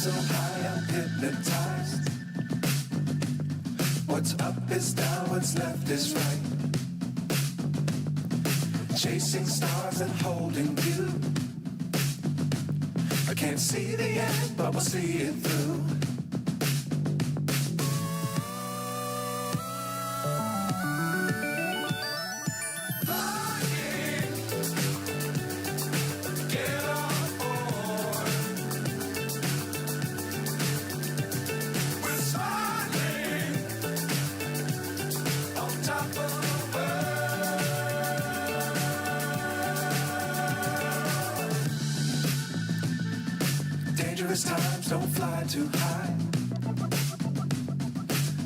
so high I'm hypnotized. What's up is down, what's left is right. Chasing stars and holding you. I can't see the end, but we'll see it through. Dangerous times, don't fly too high.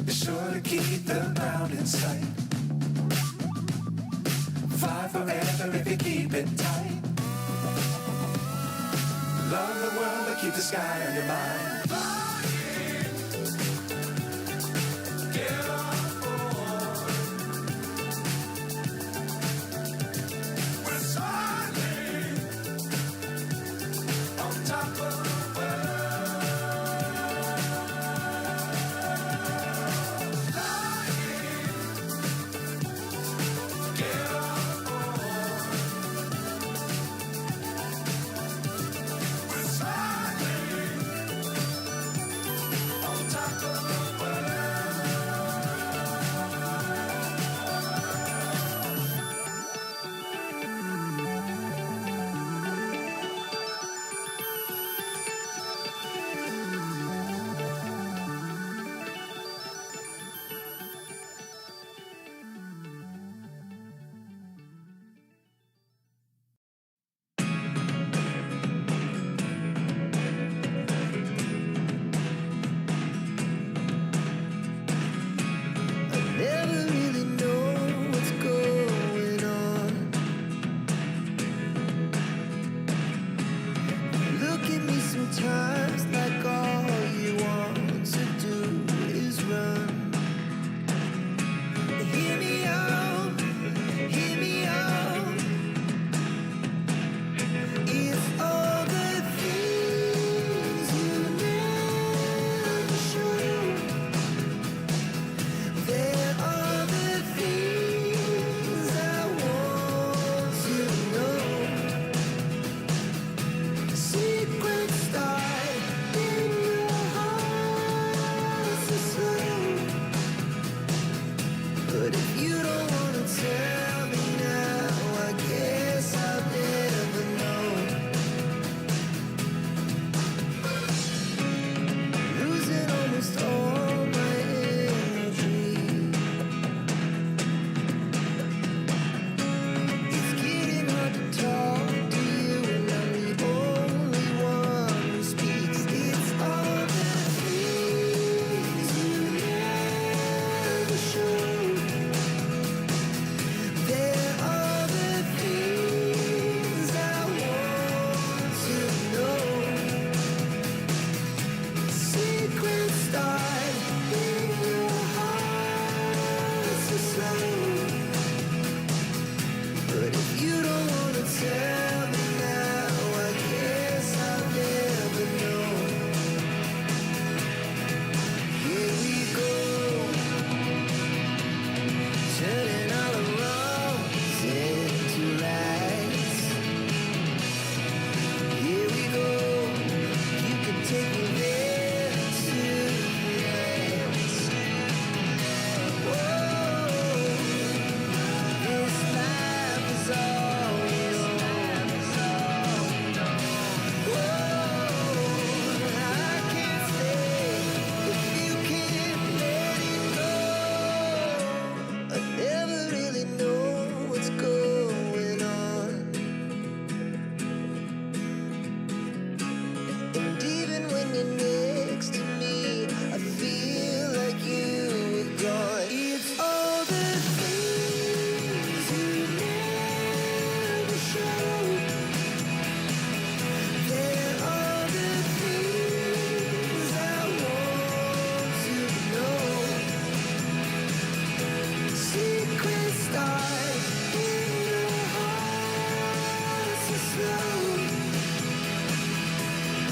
Be sure to keep the ground in sight. Fly forever if you keep it tight. Love the world, but keep the sky on your mind. Get on board. We're soaring on top of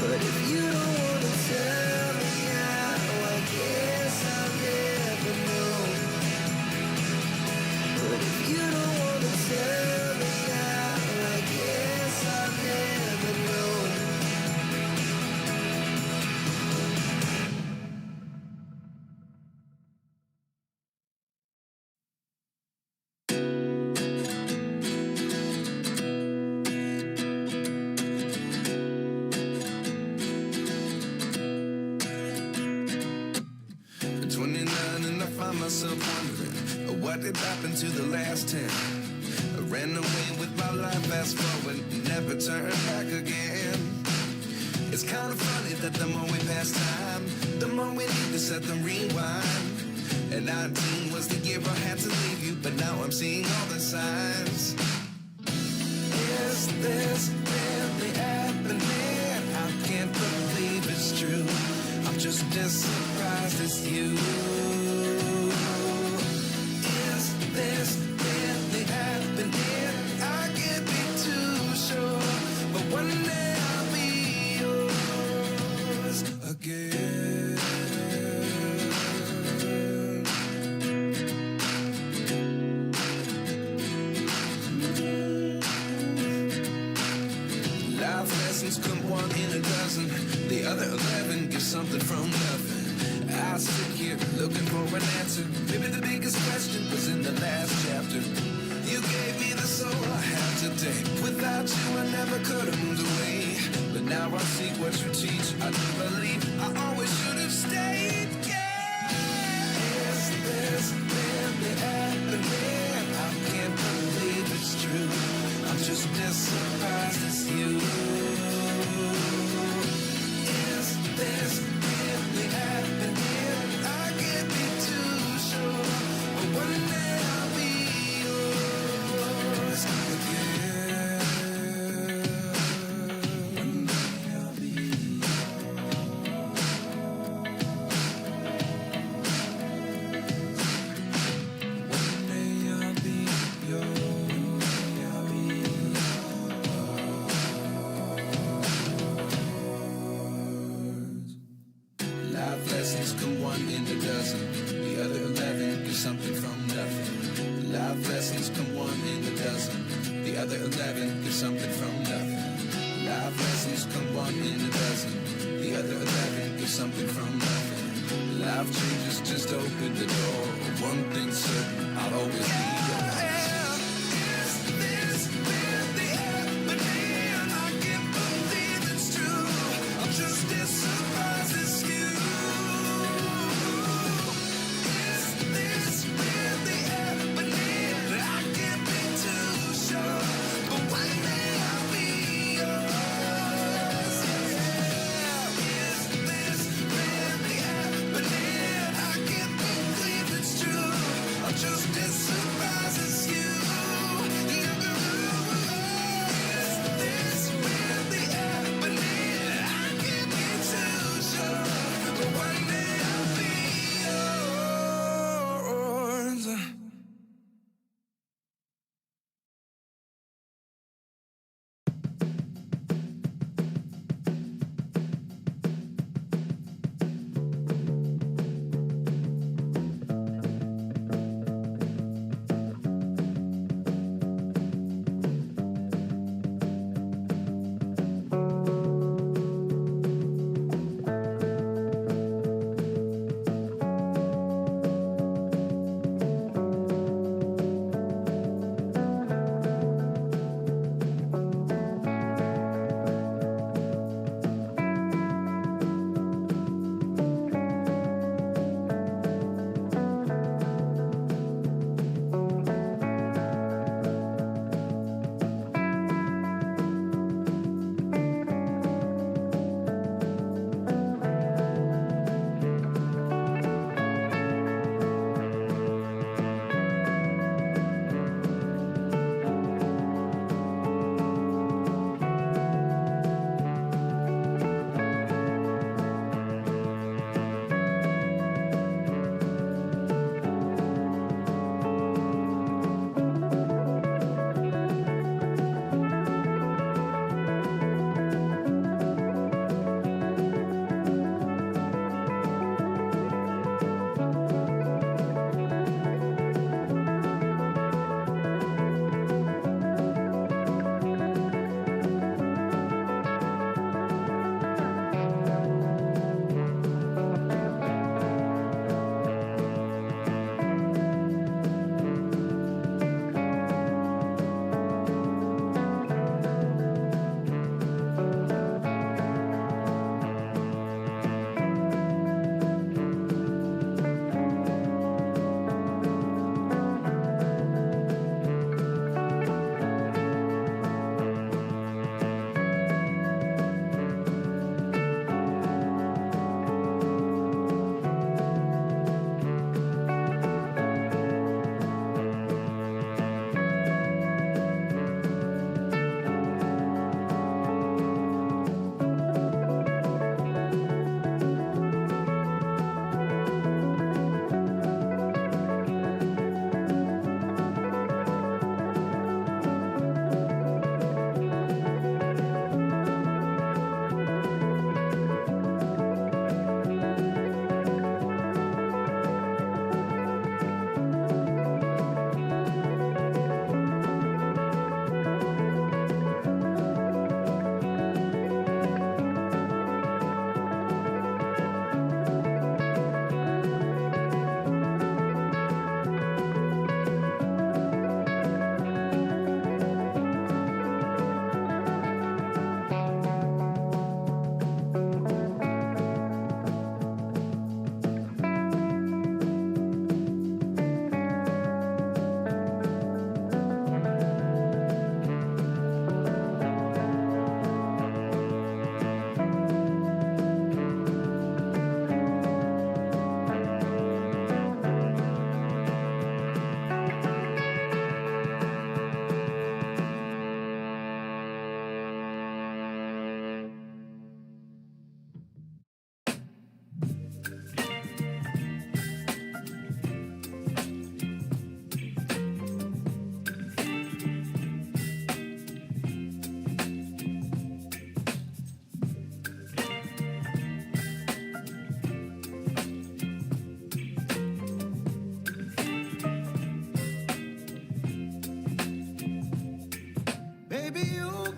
But if you don't wanna tell what did happen to the last 10? I ran away with my life, fast forward, never turn back again. It's kind of funny that the more we pass time, the more we need to set the rewind. And 19 was the year I had to leave you, but now I'm seeing all the signs. Is this really happening? I can't believe it's true. I'm just as surprised as you. Is this really happening? I can't be too sure, but one day I'll be yours again. Life lessons come one in a dozen. The other 11 get something from nothing. I sit here looking for an answer. Maybe the biggest question was in the last chapter. You gave me the soul I have today. Without you I never could have moved away. But now I see what you teach. I do believe I always should have stayed. Yeah. Is this really happening? I can't believe it's true. I'm just as surprised as you. Is this really happening? I can't be too sure, but one day I'll be yours again. One day I'll be yours. One day I'll be yours. I'll be yours. Life lessons come one in a dozen. The other 11 get something from nothing. Life lessons come one in a dozen. The other 11 get something from nothing. Life lessons come one in a dozen. The other 11 get something from nothing. Life changes just open the door. One thing's certain, I'll always be yours. Is this really happening? I can't believe it's true. I'm just as surprised as you. Is this really happening? I can't be too sure, but one day I'll be yours. Yeah. Is this really happening? I can't believe it's true. I'm just as surprised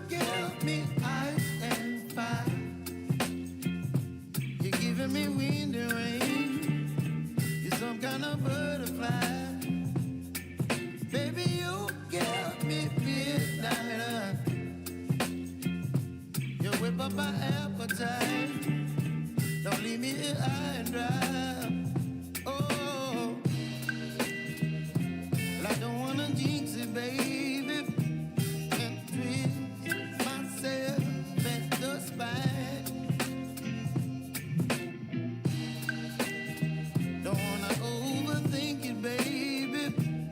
give me ice and fire. You're giving me wind and rain. You're some kind of butterfly. Baby, you give me midnight. You whip up my appetite. Don't leave me here high and dry. Oh, well, I don't wanna jinx it, baby, and twist myself at the spine. Don't wanna overthink it, baby.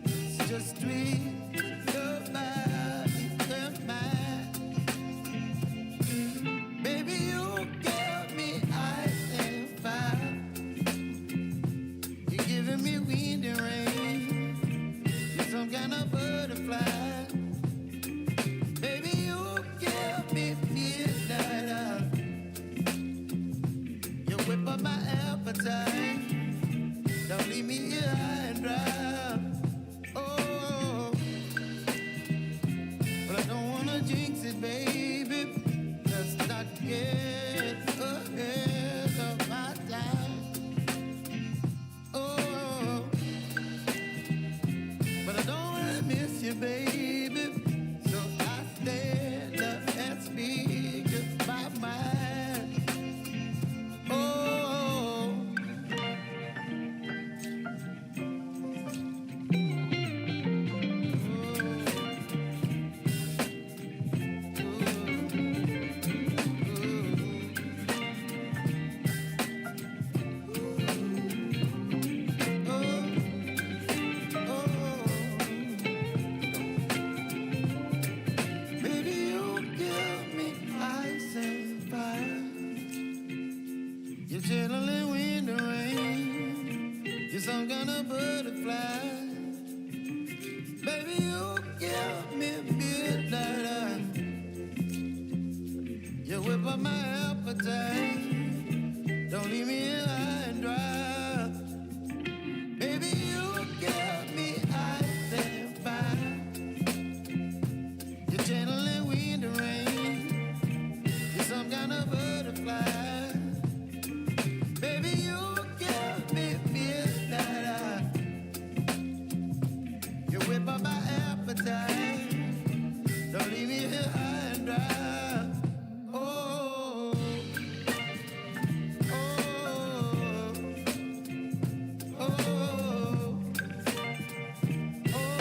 It's just twist your body and mine. Baby, you give me ice and fire. You're giving me wind and rain. You're some kind of butterfly. Baby, you give me midnight. You whip up my appetite. Don't leave me here high and dry. Oh, but I don't wanna jinx it, baby. Let's not get ahead of my time. Oh, but I don't wanna miss you, baby. So I stand up and speak just my mind. Oh. Chilling wind and rain. You're some kind of butterfly. Baby, you give me midnight. You whip up my appetite. Don't leave me here high and dry. Baby, you give me ice and fire. You're channeling wind and rain. You're some kind of butterfly. Baby, you give me midnight. You whip up my appetite. Don't leave me here high and dry. Oh, oh, oh, oh,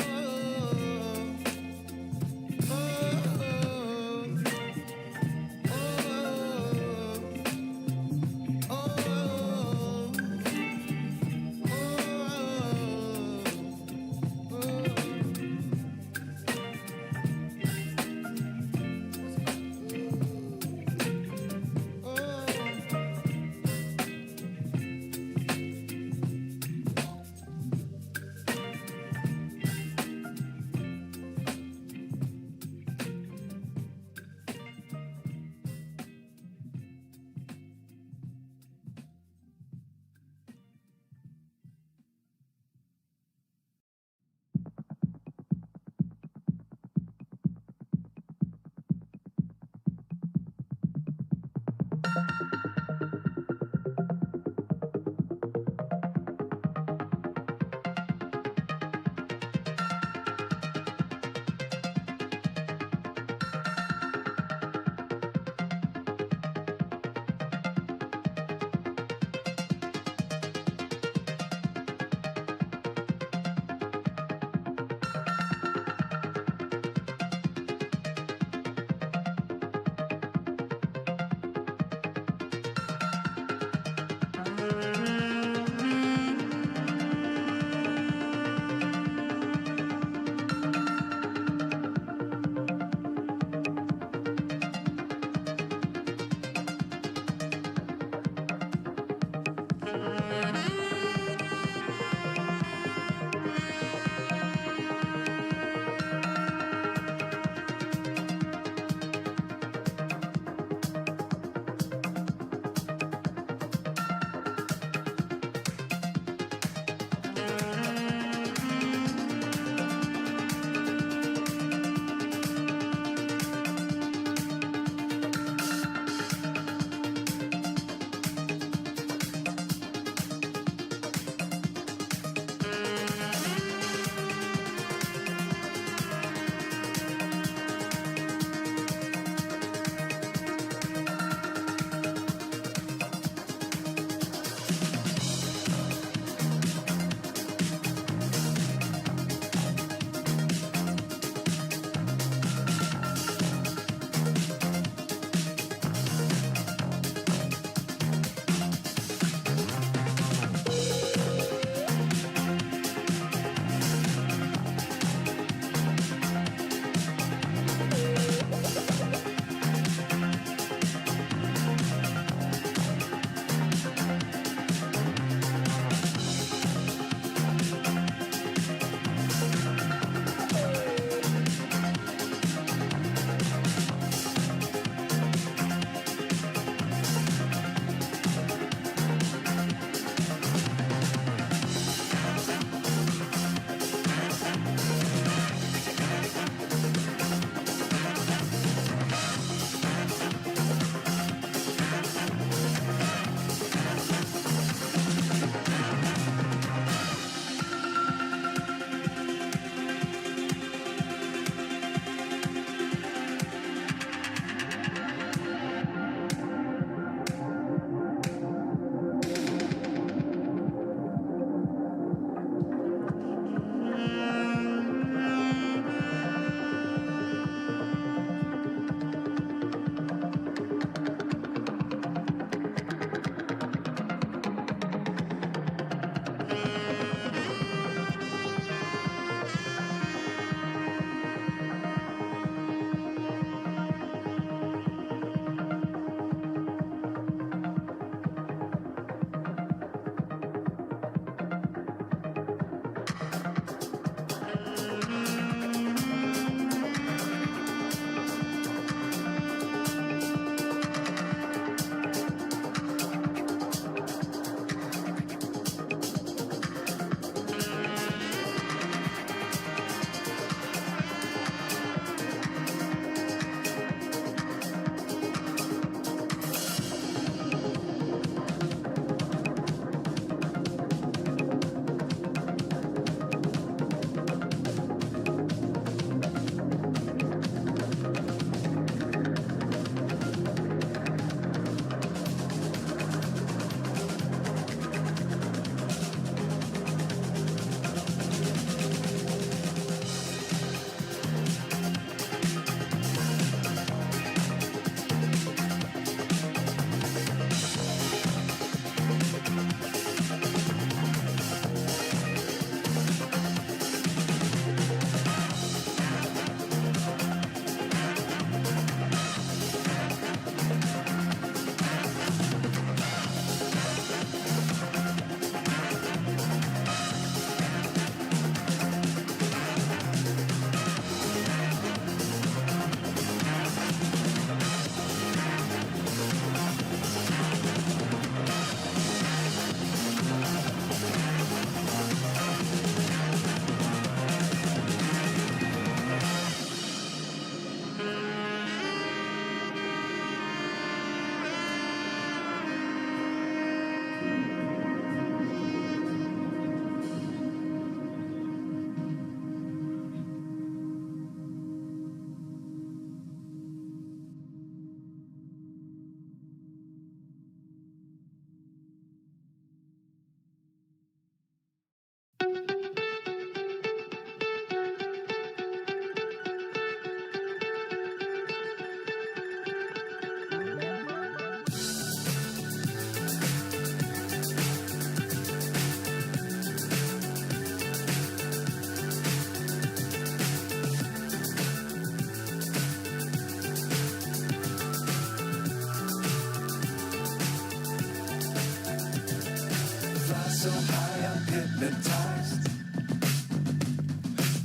hypnotized.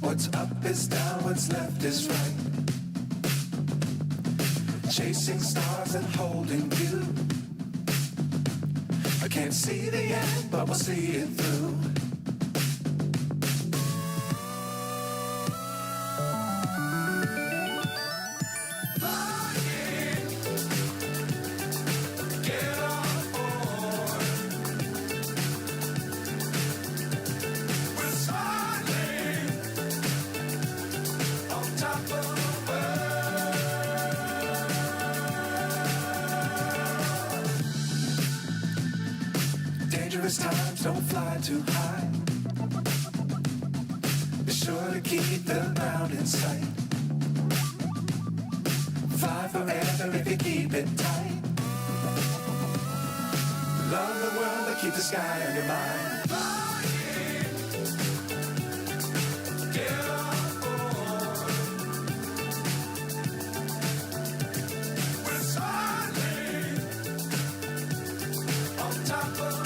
What's up is down, what's left is right. Chasing stars and holding you. I can't see the end, but we'll see it through. Times don't fly too high. Be sure to keep the ground in sight. Fly forever if you keep it tight. Love the world but keep the sky on your mind. Get on board. We're soaring on top of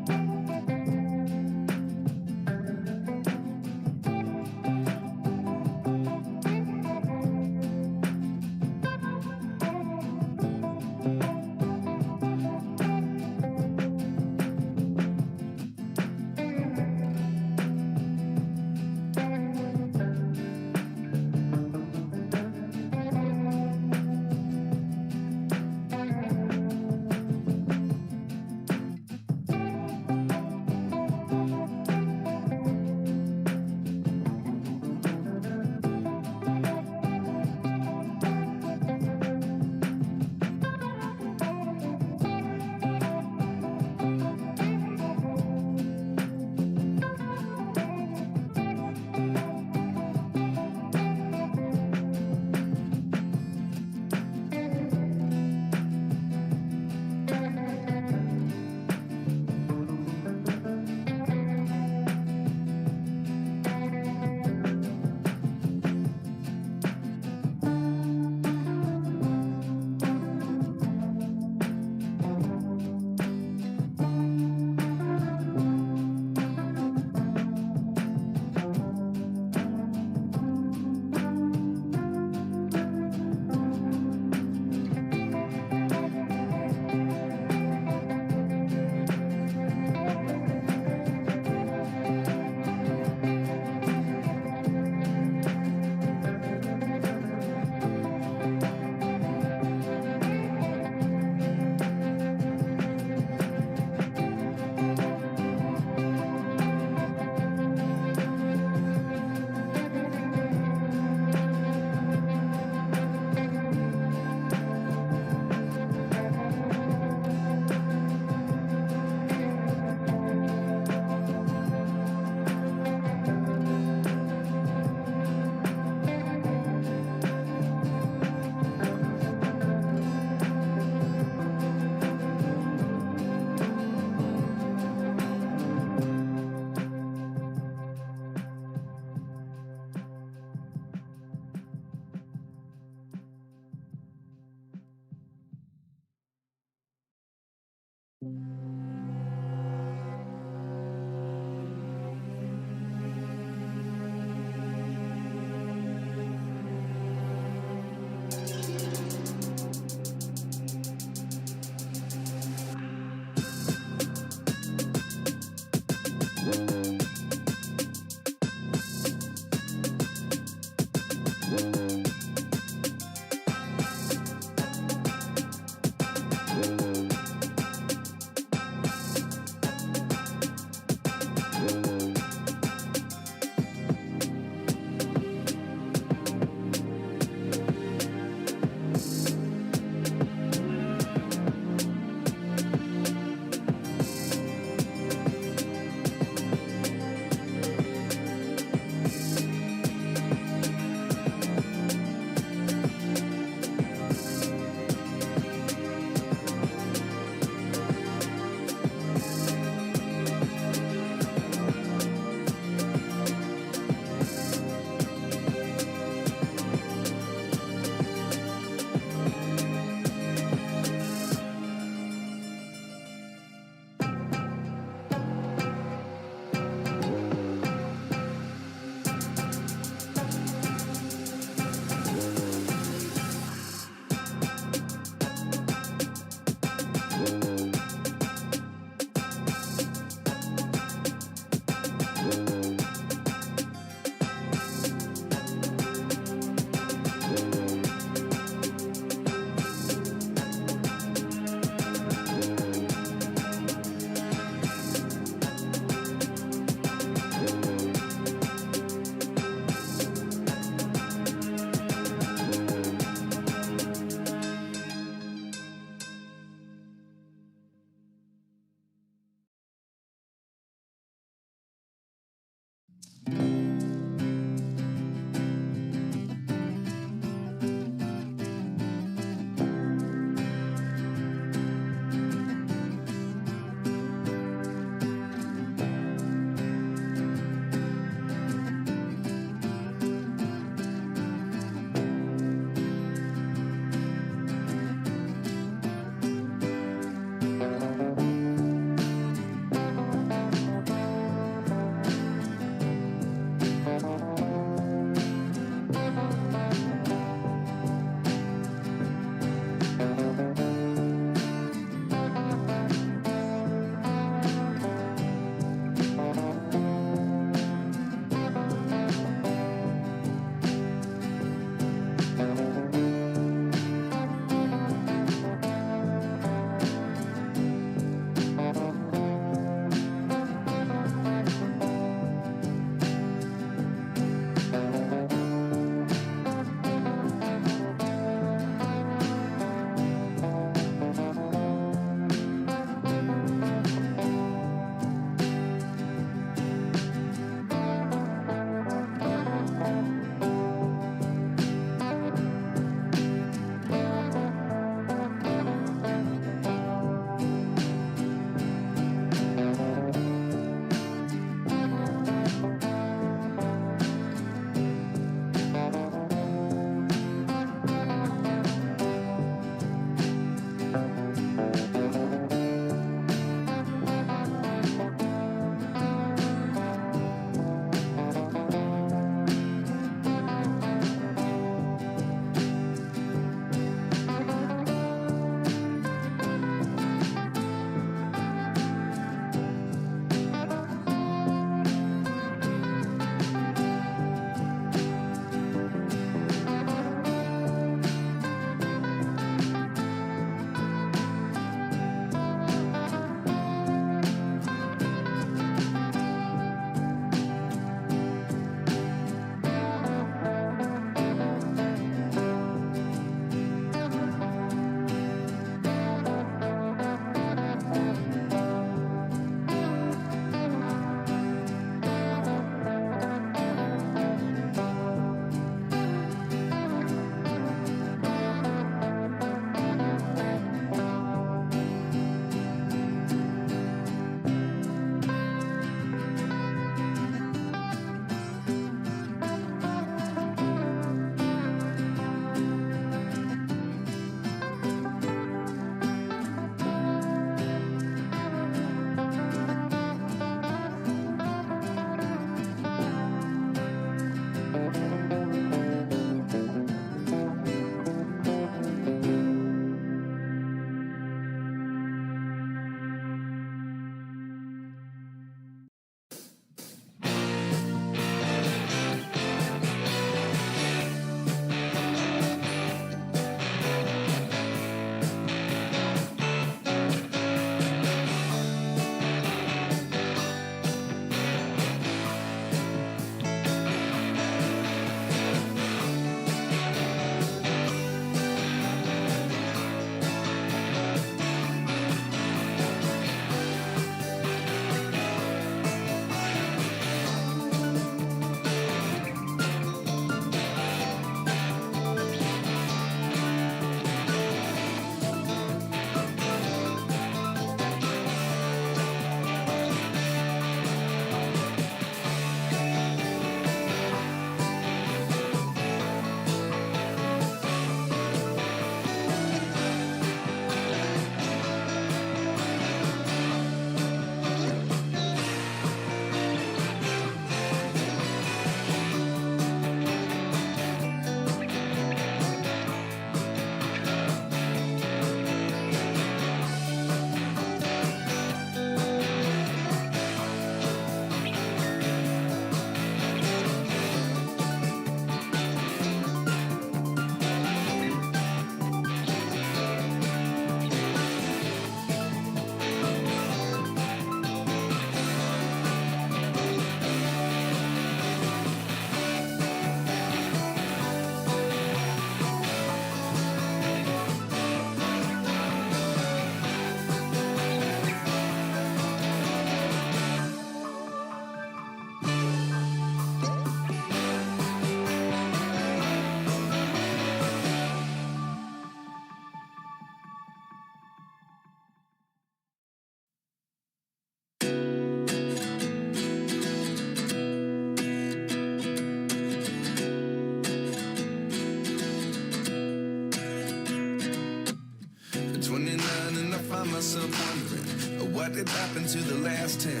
myself wondering, what did happen to the last 10?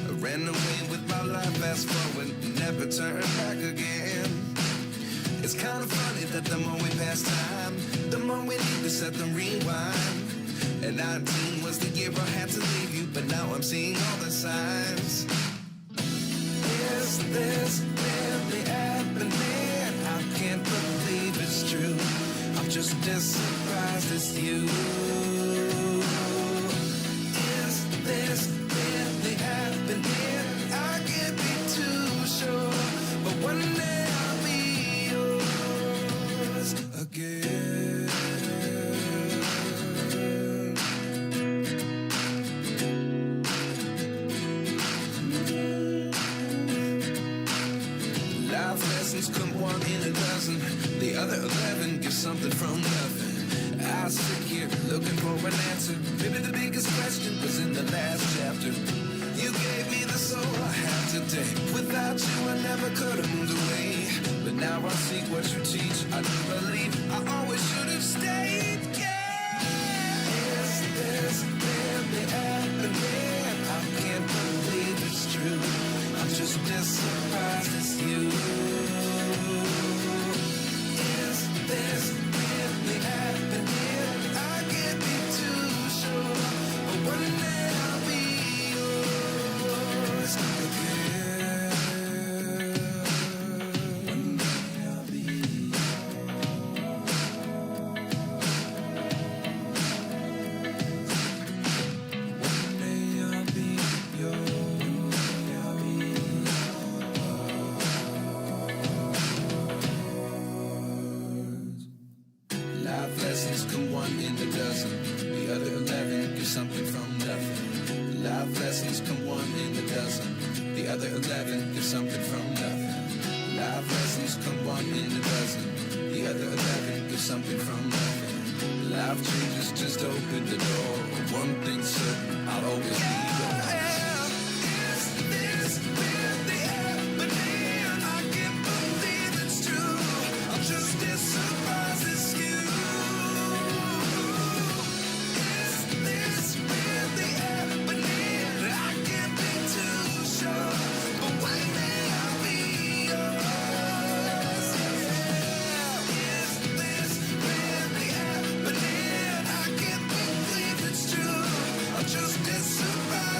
I ran away with my life, fast forward, never turn back again. It's kind of funny that the more we pass time, the more we need to set the rewind. And 19 was the year I had to leave you, but now I'm seeing all the signs. Is this really happening? I can't believe it's true. I'm just as surprised as you. Is this really happening? I can't be too sure, but one day I'll be yours again. Life lessons come one in a dozen. The other 11 give something from nothing. I sit here looking for an answer. Maybe the biggest question was in the last chapter. You gave me the soul I have today. Without you I never could have moved away. But now I see what you teach. I do believe I always should have stayed. Yeah. Is this really happening? I can't believe it's true. I'm just as surprised as you. Is this really happening? I can't be too sure, but one day I'll be yours again. One day I'll be yours. One day I'll be yours. I'll be yours. Life lessons come one in a dozen. The other 11 give something from nothing. Life lessons come one in a dozen. The other 11 give something from nothing. Life lessons come one in a dozen. The other 11 give something from nothing. Life changes just open the door. One thing's certain, I'll always be yours. Is this really happening? I can't believe it's true. I'm just as surprised as you. Is this really happening? I can't be too sure, but one day I'll be yours. Is this really happening? I can't believe it's true. I'm just as surprised.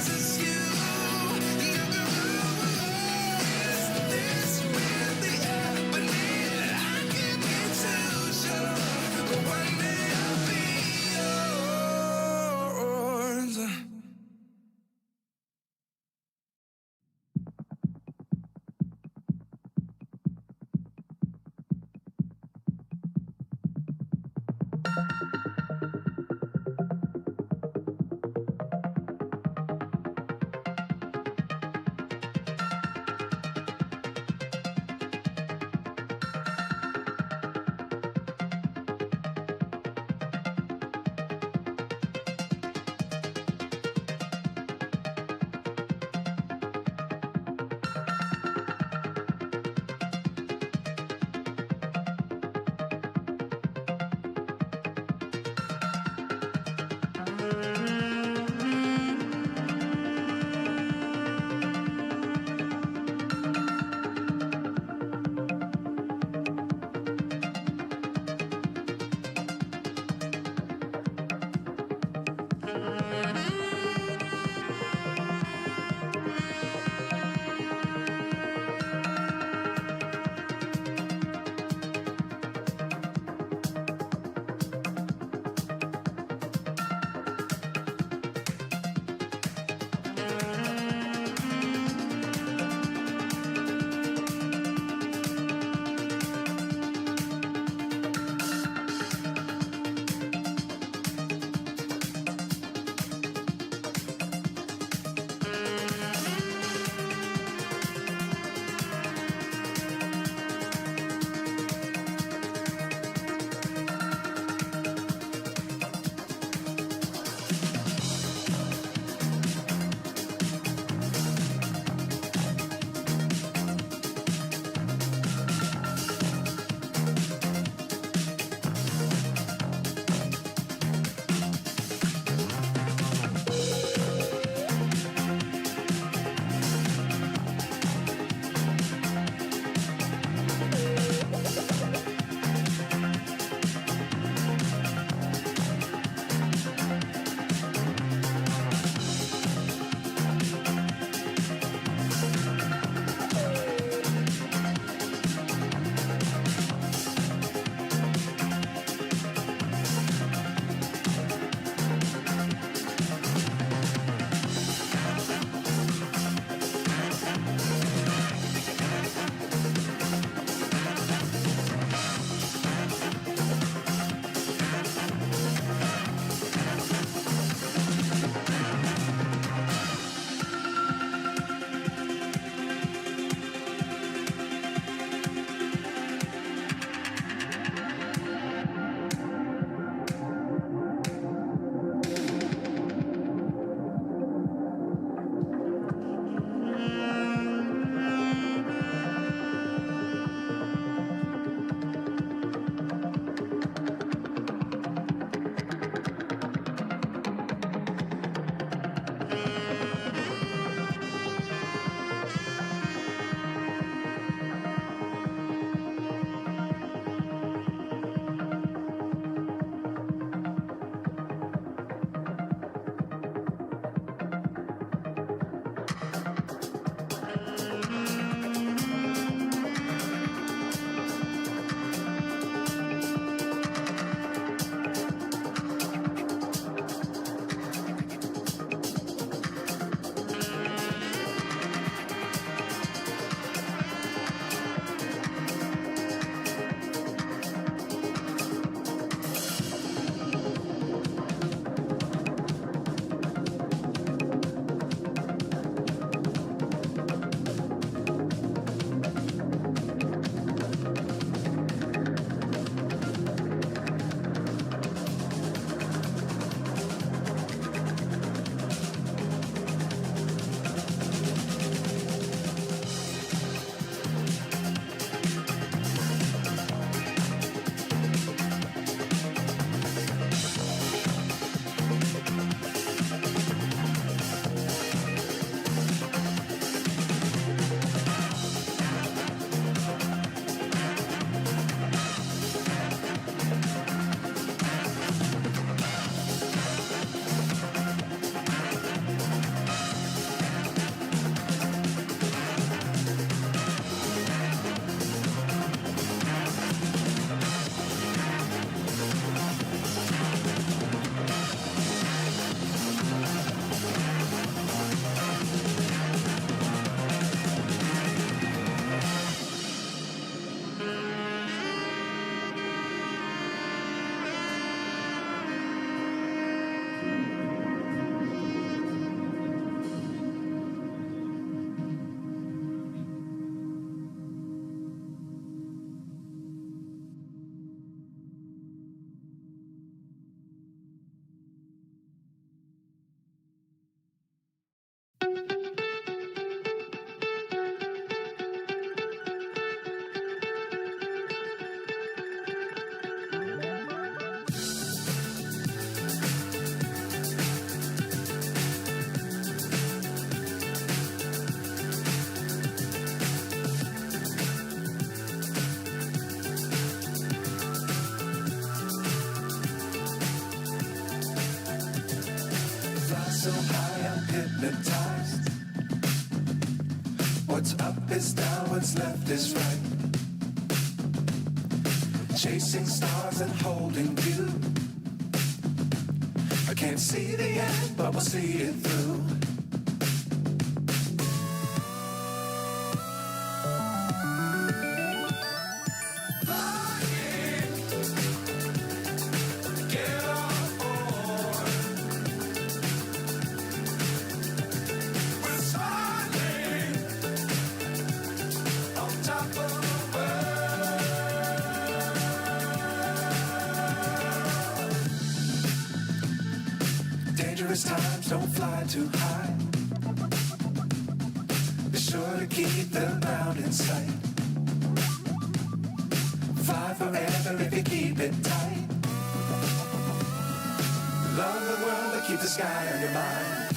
so high I'm hypnotized. What's up is down, what's left is right. Chasing stars and holding you. I can't see the end, but we'll see it through. Times don't fly too high. Be sure to keep the ground in sight. Fly forever if you keep it tight. Love the world but keep the sky on your mind.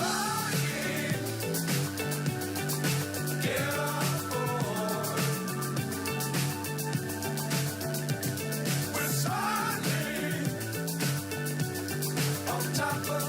Get on board. We're soaring on top of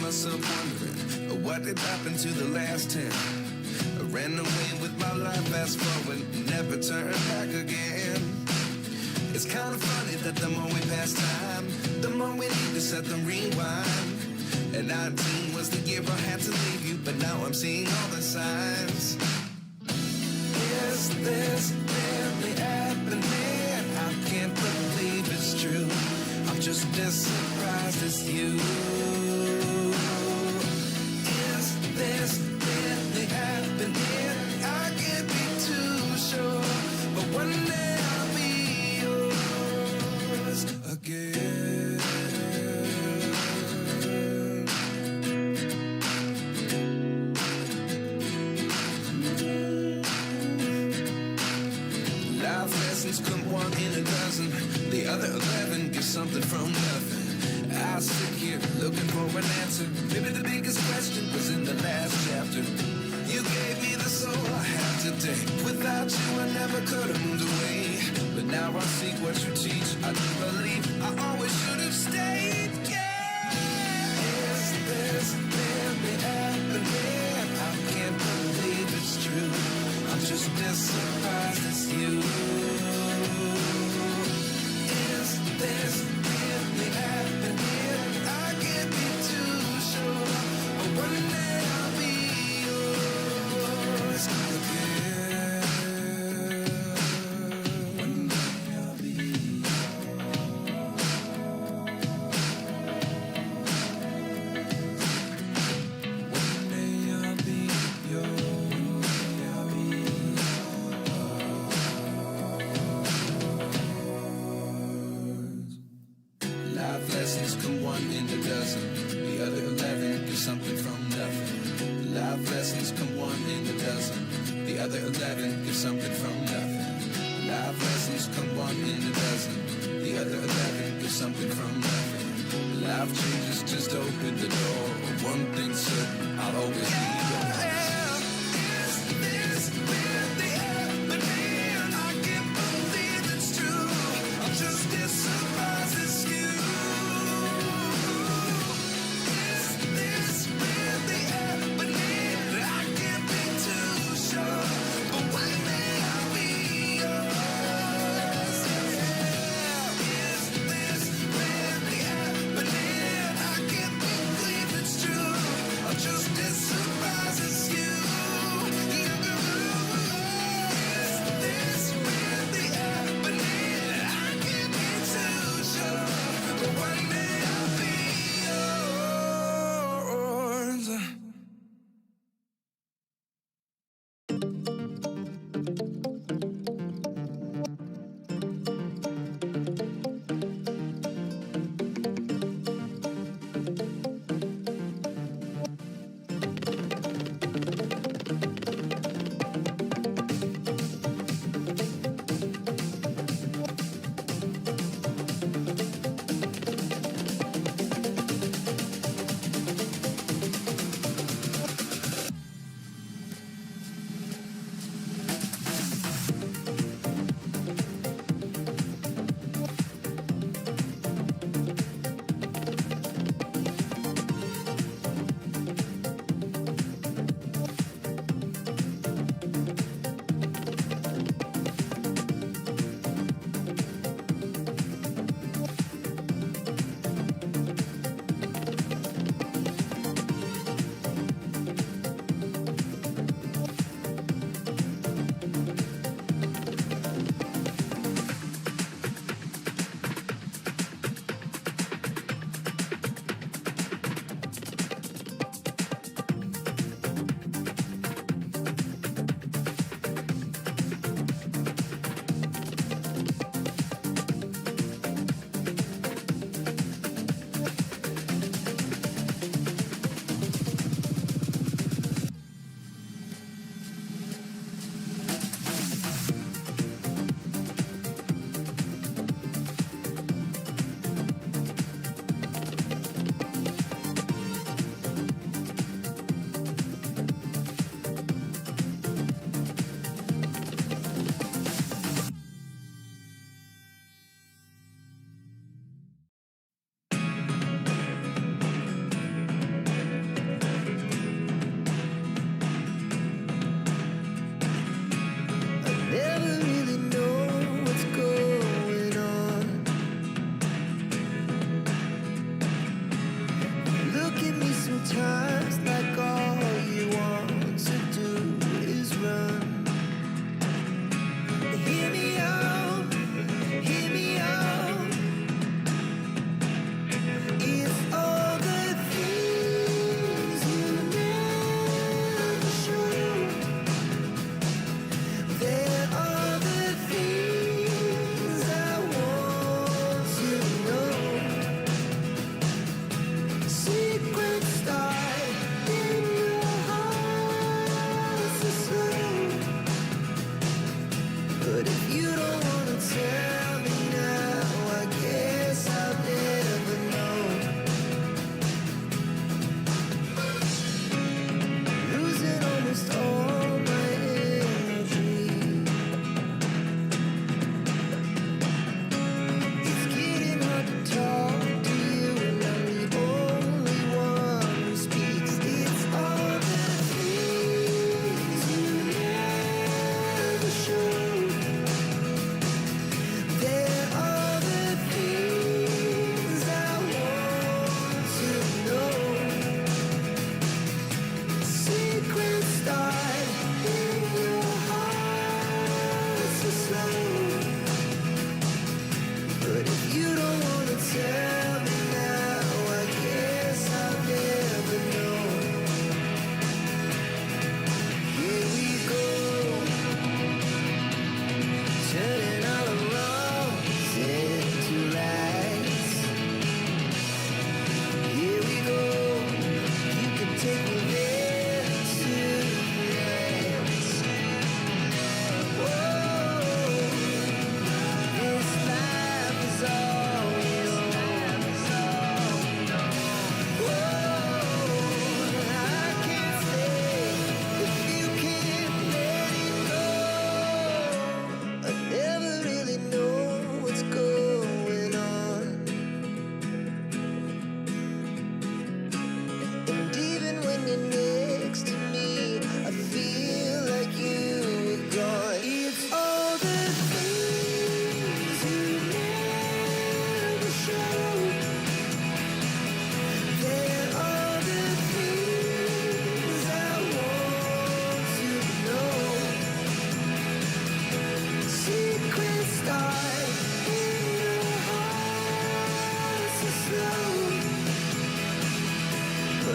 myself wondering what did happen to the last 10. I ran away with my life, fast forward, never turn back again. It's kind of funny that the more we pass time, the more we need to set them rewind. And 19 was the year I had to leave you, but now I'm seeing all the signs. Is this really happening? I can't believe it's true. I'm just as surprised as you. Is this really happening? I can't be too sure, but one day I'll be yours again. Life lessons come one in a dozen, the other 11 get something from nothing. I sit here looking for an answer. Maybe the biggest question was in the last chapter. You gave me the soul I have today. Without you I never could have moved away. But now I seek what you teach. I do believe I always should have stayed. Yeah. Is this really happening? I can't believe it's true. I'm just as surprised as you. Is this really happening? I can't be too sure, but one day I'll be yours again. One day I'll be yours. One day I'll be yours. I'll be yours. Life lessons come one in a dozen, the other 11 get something from nothing. Life lessons come one in a dozen, the other 11 get something from nothing. Life lessons come one in a dozen. The other 11 get something from nothing. Life changes, just open the door. One thing's certain, I'll always be yours. Is this really happening? I can't believe it's true. I'm just as surprised as you. Is this really happening? I can't be too sure, but one day I'll be yours. Is this really happening? I can't believe it's true. I'm just as surprised.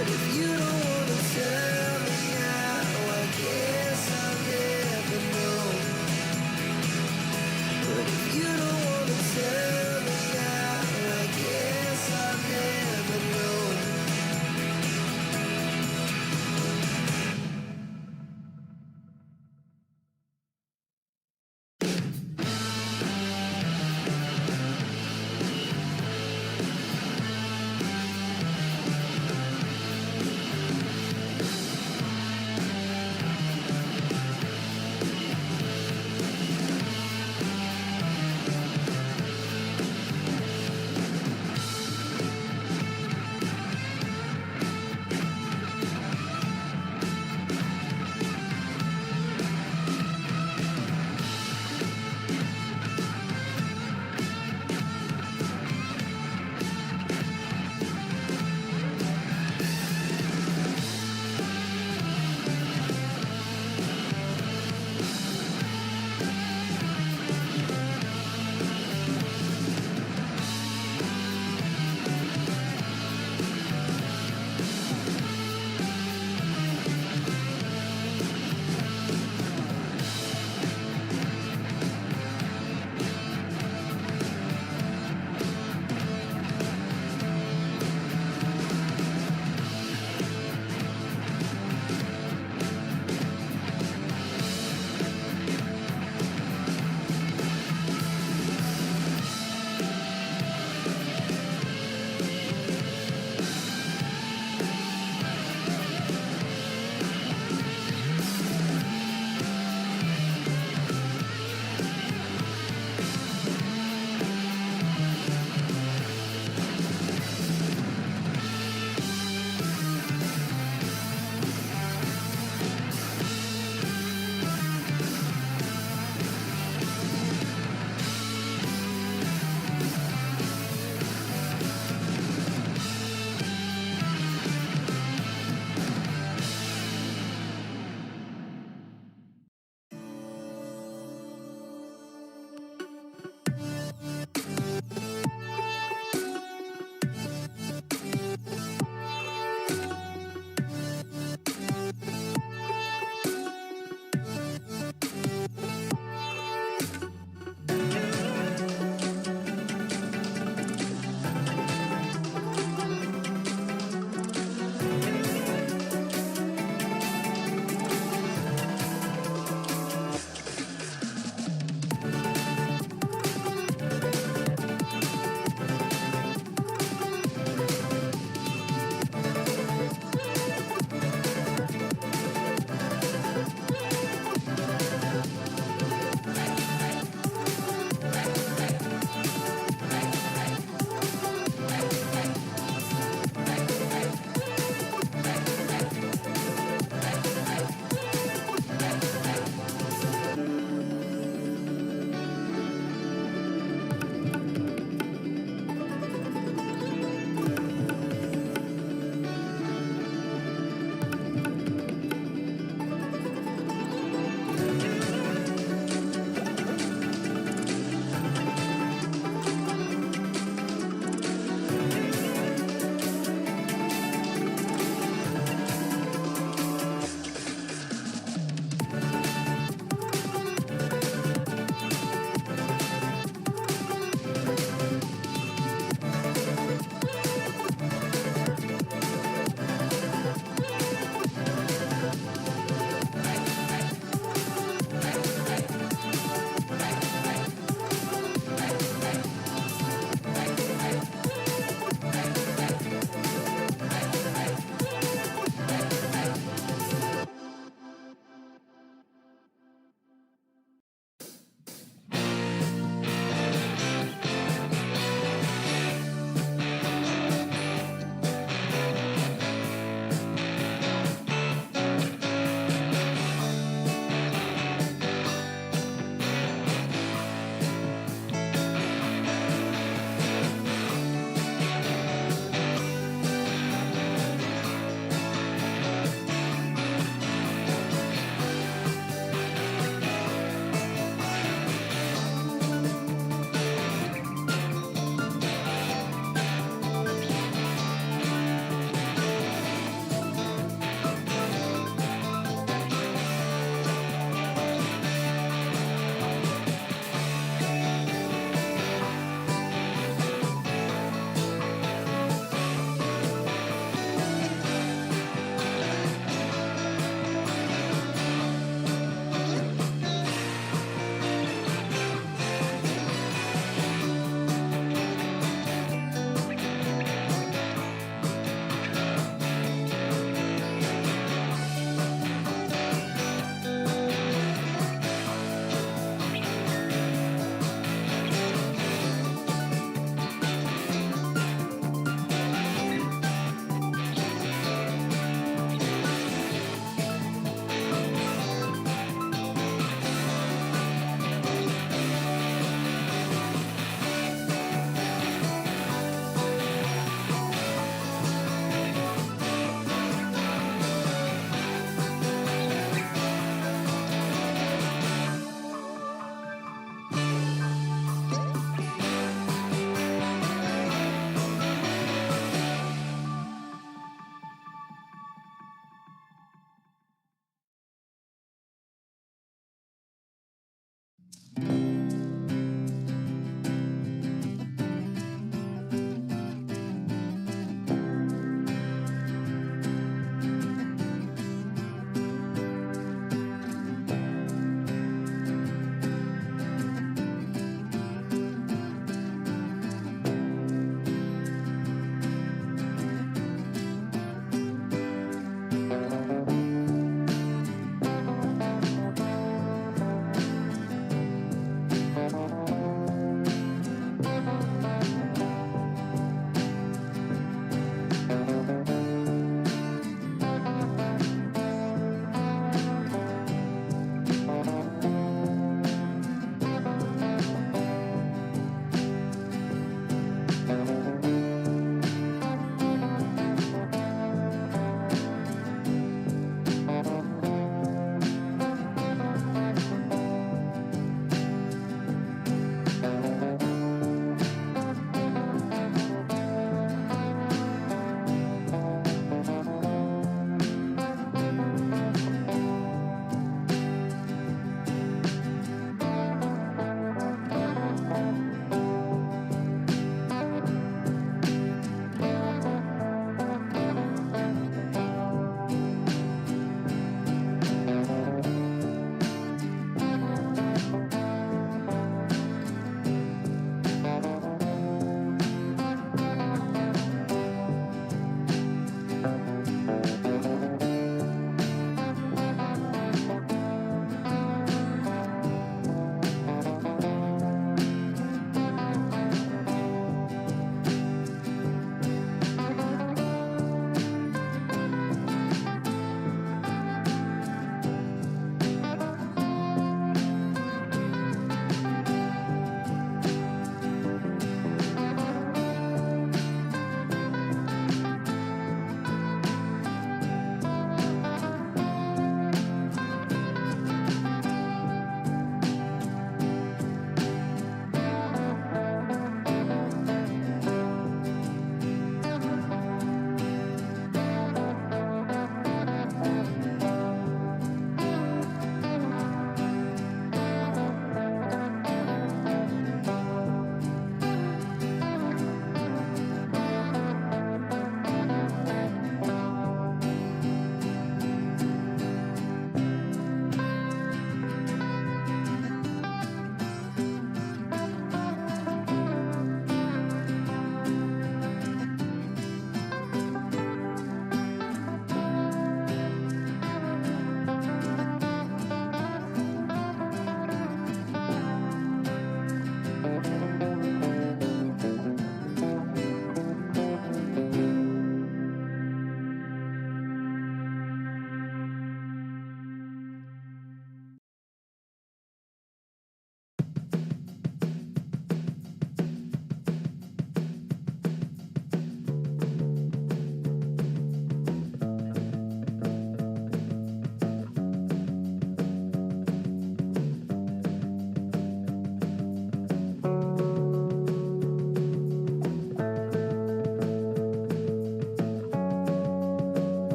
But if you don't wanna tell me now, I guess I'll never know. But if you don't wanna tell me now, I guess I'll never know.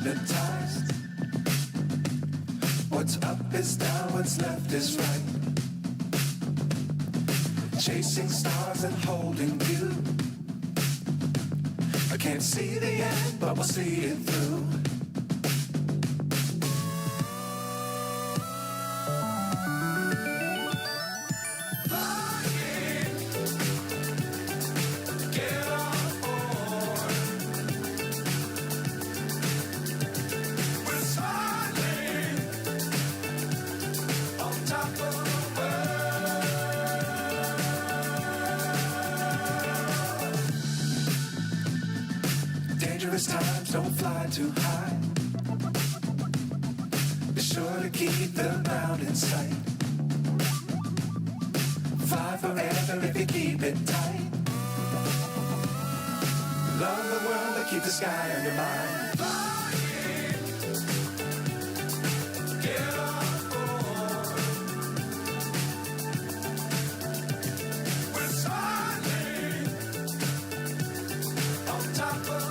hypnotized. What's up is down, what's left is right. Chasing stars and holding you. I can't see the end, but we'll see it through. Times don't fly too high. Be sure to keep the ground in sight. Fly forever if you keep it tight. Love the world but keep the sky on your mind. Get on board. We're soaring on top of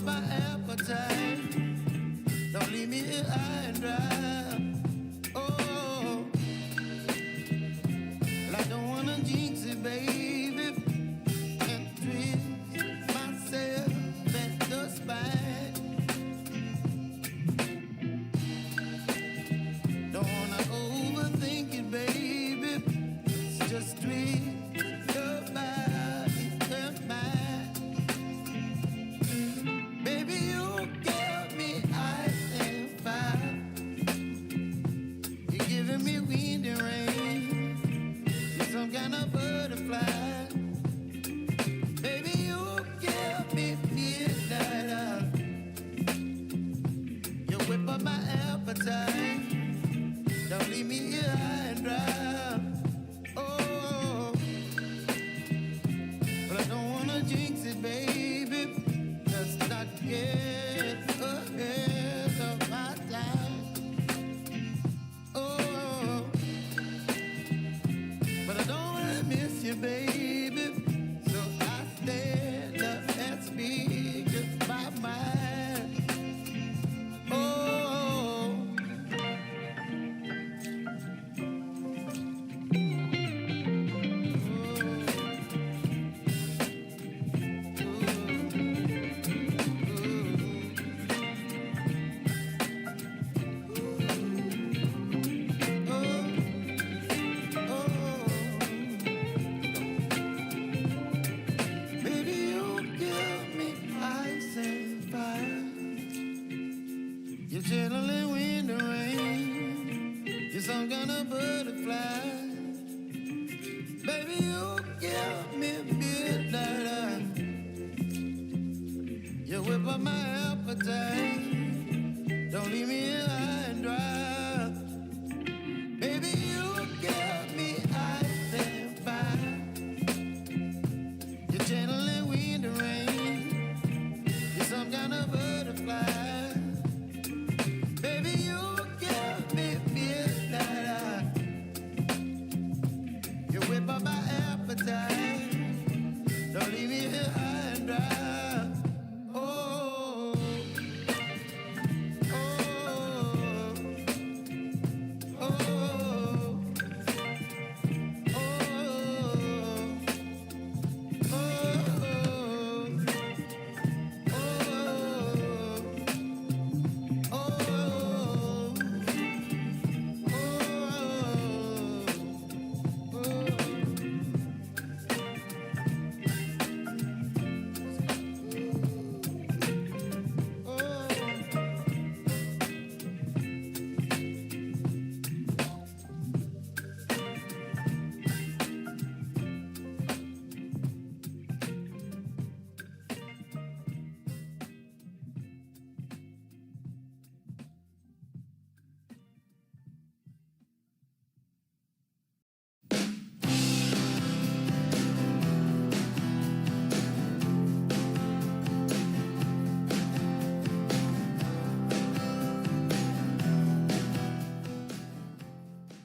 my appetite. Don't leave me here high and dry. Oh, well, I don't wanna jinx it, baby, and twist myself at the spine. Don't wanna overthink it, baby. It's just twist your body and mine. Baby, you give me ice and fire. You're giving me wind and rain. You're some kind of butterfly. Baby, you give me midnight. You whip up my appetite. Don't leave me here high and dry. Oh, but I don't wanna jinx it, baby. Let's not get ahead of my time. Oh, but I don't wanna miss you, baby. So I stand up and speak just my mind. Oh. Chilling wind and rain, you're some kind of butterfly. Baby, you give me midnight. You whip up my appetite. Don't leave me here high and dry. Baby, you give me ice and fire. You're channeling wind and rain. You're some kind of butterfly. Baby, you give me midnight. You whip up my appetite. Don't leave